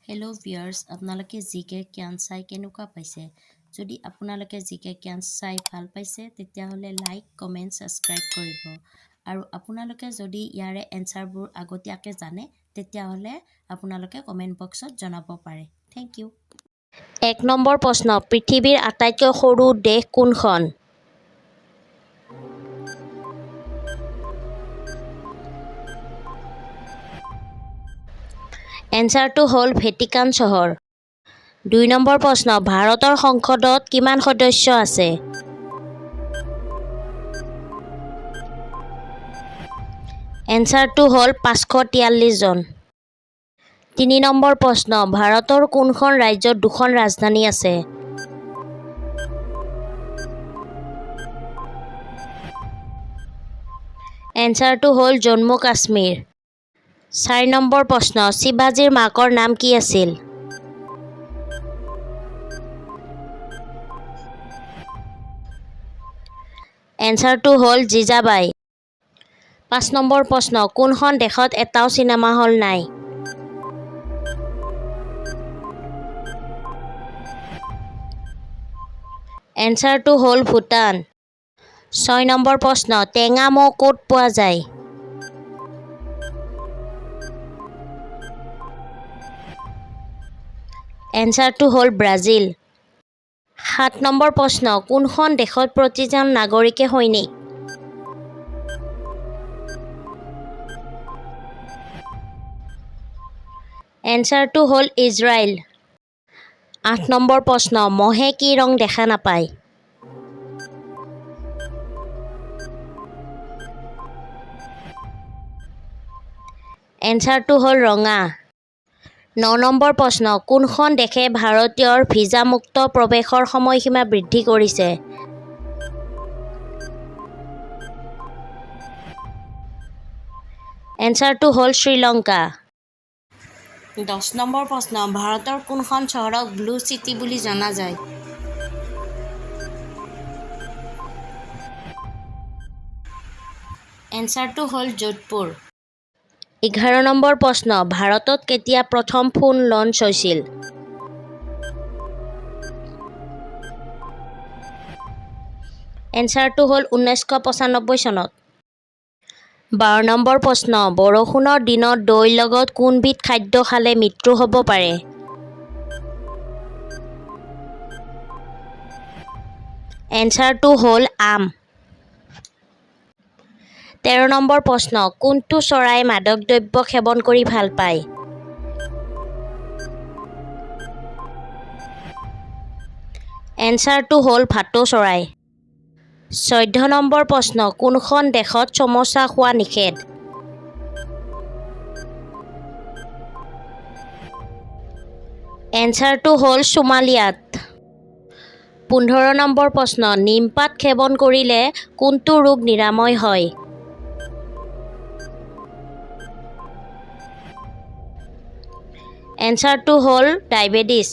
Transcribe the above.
Hello' viewers, আপোনালোকে জিকে জ্ঞান চাই কেনেকুৱা পাইছে? যদি আপোনালোকে জিকে জ্ঞান চাই ভাল পাইছে তেতিয়াহ'লে লাইক, কমেণ্ট, ছাবস্ক্ৰাইব কৰিব। আৰু আপোনালোকে যদি ইয়াৰে এনচাৰবোৰ আগতীয়াকৈ জানে তেতিয়াহ'লে আপোনালোকে কমেণ্ট বক্সত জনাব পাৰে। Thank U. ১ নম্বৰ প্ৰশ্ন, পৃথিৱীৰ আটাইতকৈ সৰু দেশ কোনখন? এনচাৰটো হ'ল ভেটিকান চহৰ। ২ নম্বৰ প্ৰশ্ন, ভাৰতৰ সংসদত কিমান সদস্য আছে? এনচাৰটো হ'ল ৫৪৩ জন। ৩ নম্বৰ প্ৰশ্ন, ভাৰতৰ কোনখন ৰাজ্যত দুখন ৰাজধানী আছে? এনচাৰটো হ'ল জম্মু কাশ্মীৰ। ৪ নম্বৰ প্ৰশ্ন, শিৱাজীৰ মাকৰ নাম কি আছিল? এনচাৰটো হ'ল জিজাবাই। ৫ নম্বৰ প্ৰশ্ন, কোনখন দেশত এটাও চিনেমা হল নাই? এনচাৰটো হ'ল ভূটান। ৬ নম্বৰ প্ৰশ্ন, টেঙা মৌ ক'ত পোৱা যায়? এনচাৰটো হ'ল ব্ৰাজিল। ৭ নম্বৰ প্ৰশ্ন, কোনখন দেশত প্ৰতিজন নাগৰিকে সৈনিক? এনচাৰটো হ'ল ইজৰাইল। ৮ নম্বৰ প্ৰশ্ন, মহে কি ৰং দেখা নাপায়? এনচাৰটো হ'ল ৰঙা। ৯ নম্বৰ প্ৰশ্ন, কোনখন দেশে ভাৰতীয়ৰ ভিছামুক্ত প্ৰৱেশৰ সময়সীমা বৃদ্ধি কৰিছে? এনচাৰটো হ'ল শ্ৰীলংকা। ১০ নম্বৰ প্ৰশ্ন, ভাৰতৰ কোনখন চহৰক ব্লু চিটি বুলি জনা যায়? এনচাৰটো হ'ল যোধপুৰ। ১১ নম্বৰ প্ৰশ্ন, ভাৰতত কেতিয়া প্ৰথম ফোন লঞ্চ হৈছিল? এনচাৰটো হ'ল ১৯৯৫ চনত। ১২ নম্বৰ প্ৰশ্ন, বৰষুণৰ দিনত দৈৰ লগত কোনবিধ খাদ্য খালে মৃত্যু হ'ব পাৰে? এনচাৰটো হ'ল আম। ১৩ নম্বৰ প্ৰশ্ন, কোনটো চৰাই মাদক দ্ৰব্য সেৱন কৰি ভাল পায়? এনচাৰটো হ'ল ভাটৌ চৰাই। ১৪ নম্বৰ প্ৰশ্ন, কোনখন দেশত চমচা খোৱা নিষেধ? এনচাৰটো হ'ল সোমালিয়াত। ১৫ নম্বৰ প্ৰশ্ন, নিমপাত সেৱন কৰিলে কোনটো ৰোগ নিৰাময় হয়? এনচাৰটো হ'ল ডায়েবেটিছ।